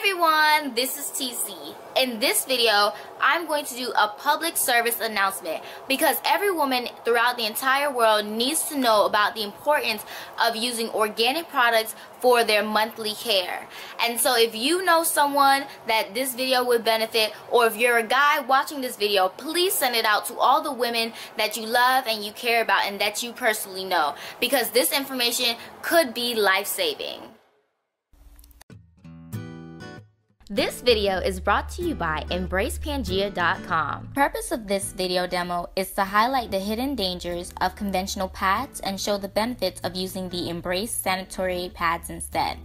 everyone, this is TC. In this video, I'm going to do a public service announcement because every woman throughout the entire world needs to know about the importance of using organic products for their monthly care. And so if you know someone that this video would benefit, or if you're a guy watching this video, please send it out to all the women that you love and you care about and that you personally know, because this information could be life-saving. This video is brought to you by EmbracePangea.com. The purpose of this video demo is to highlight the hidden dangers of conventional pads and show the benefits of using the Embrace Sanitary Pads instead.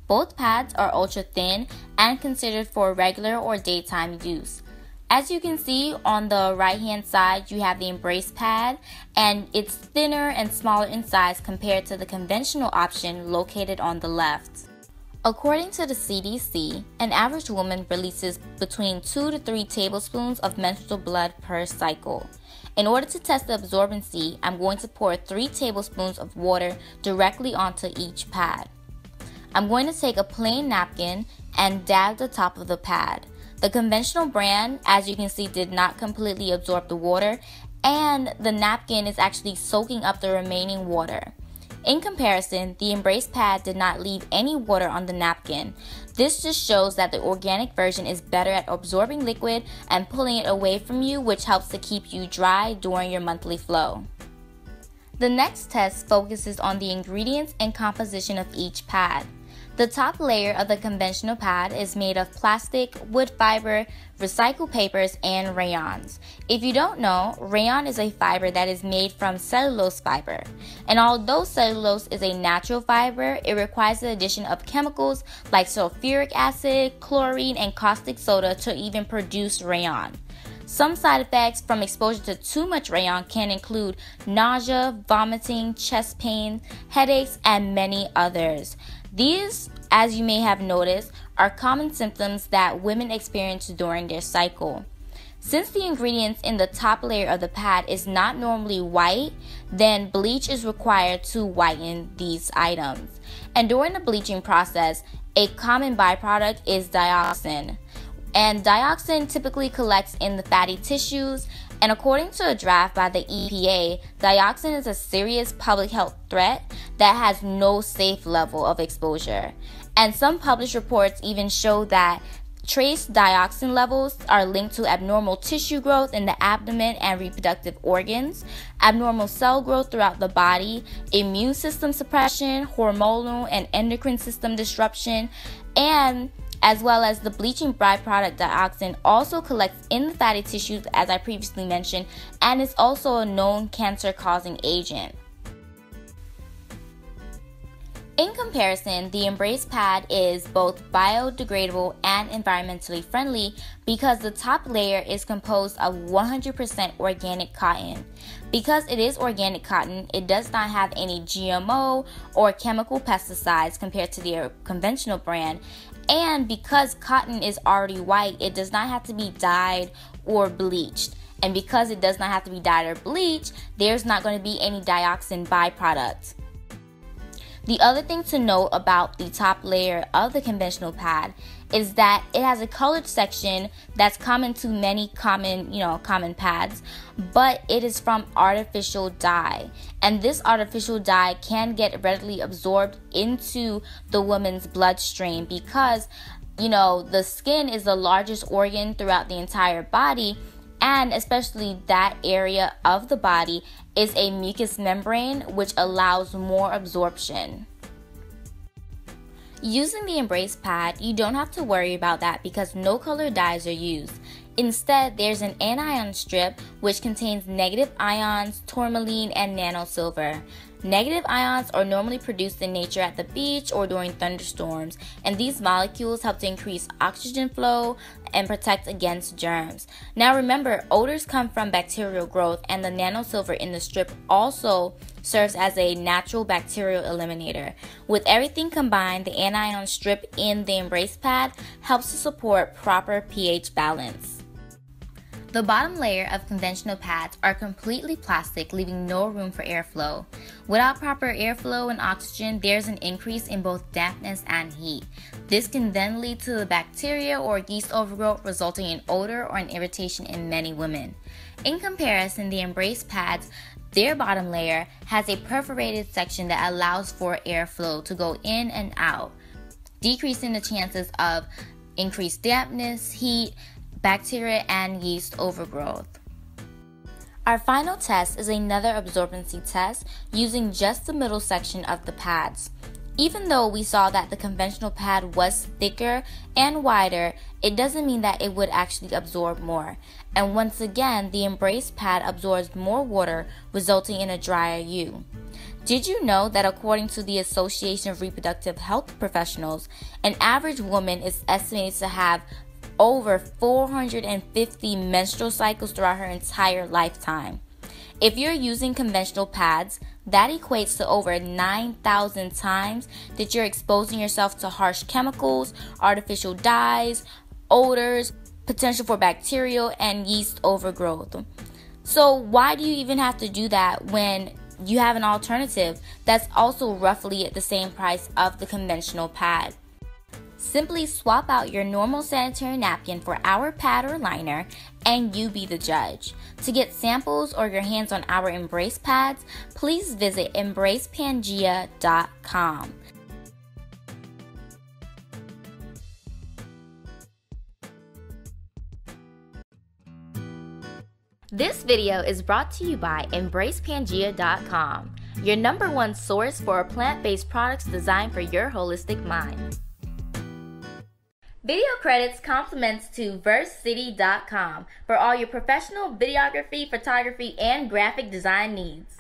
Both pads are ultra thin and considered for regular or daytime use. As you can see on the right hand side, you have the Embrace pad, and it's thinner and smaller in size compared to the conventional option located on the left. According to the CDC, an average woman releases between 2 to 3 tablespoons of menstrual blood per cycle. In order to test the absorbency, I'm going to pour 3 tablespoons of water directly onto each pad. I'm going to take a plain napkin and dab the top of the pad. The conventional brand, as you can see, did not completely absorb the water, and the napkin is actually soaking up the remaining water. In comparison, the Embrace pad did not leave any water on the napkin. This just shows that the organic version is better at absorbing liquid and pulling it away from you, which helps to keep you dry during your monthly flow. The next test focuses on the ingredients and composition of each pad. The top layer of the conventional pad is made of plastic, wood fiber, recycled papers, and rayons. If you don't know, rayon is a fiber that is made from cellulose fiber. And although cellulose is a natural fiber, it requires the addition of chemicals like sulfuric acid, chlorine, and caustic soda to even produce rayon. Some side effects from exposure to too much rayon can include nausea, vomiting, chest pain, headaches, and many others. These, as you may have noticed, are common symptoms that women experience during their cycle. Since the ingredients in the top layer of the pad is not normally white, then bleach is required to whiten these items. And during the bleaching process, a common byproduct is dioxin. And dioxin typically collects in the fatty tissues, and according to a draft by the EPA, dioxin is a serious public health threat that has no safe level of exposure. And some published reports even show that trace dioxin levels are linked to abnormal tissue growth in the abdomen and reproductive organs, abnormal cell growth throughout the body, immune system suppression, hormonal and endocrine system disruption, and as well as the bleaching byproduct dioxin also collects in the fatty tissues, as I previously mentioned, and is also a known cancer-causing agent. In comparison, the Embrace pad is both biodegradable and environmentally friendly because the top layer is composed of 100% organic cotton. Because it is organic cotton, it does not have any GMO or chemical pesticides compared to the conventional brand. And because cotton is already white, it does not have to be dyed or bleached. And because it does not have to be dyed or bleached, there's not going to be any dioxin byproduct. The other thing to note about the top layer of the conventional pad is that it has a colored section that's common to many common pads, but it is from artificial dye. And this artificial dye can get readily absorbed into the woman's bloodstream because, the skin is the largest organ throughout the entire body, and especially that area of the body is a mucous membrane which allows more absorption. Using the Embrace pad, you don't have to worry about that because no color dyes are used. Instead, there's an anion strip which contains negative ions, tourmaline, and nanosilver. Negative ions are normally produced in nature at the beach or during thunderstorms, and these molecules help to increase oxygen flow and protect against germs. Now remember, odors come from bacterial growth, and the nanosilver in the strip also serves as a natural bacterial eliminator. With everything combined, the anion strip in the Embrace pad helps to support proper pH balance. The bottom layer of conventional pads are completely plastic, leaving no room for airflow. Without proper airflow and oxygen, there's an increase in both dampness and heat. This can then lead to the bacteria or yeast overgrowth, resulting in odor or an irritation in many women. In comparison, the Embrace pads, their bottom layer has a perforated section that allows for airflow to go in and out, decreasing the chances of increased dampness, heat, bacteria, and yeast overgrowth. Our final test is another absorbency test using just the middle section of the pads. Even though we saw that the conventional pad was thicker and wider, it doesn't mean that it would actually absorb more. And once again, the Embrace pad absorbs more water, resulting in a drier U. Did you know that according to the Association of Reproductive Health Professionals, an average woman is estimated to have over 450 menstrual cycles throughout her entire lifetime? If you're using conventional pads, that equates to over 9,000 times that you're exposing yourself to harsh chemicals, artificial dyes, odors, potential for bacterial and yeast overgrowth. So why do you even have to do that when you have an alternative that's also roughly at the same price of the conventional pad? Simply swap out your normal sanitary napkin for our pad or liner, and you be the judge. To get samples or your hands on our Embrace pads, please visit embracepangea.com. This video is brought to you by embracepangea.com, your #1 source for plant-based products designed for your holistic mind. Video credits compliments to versecity.com for all your professional videography, photography, and graphic design needs.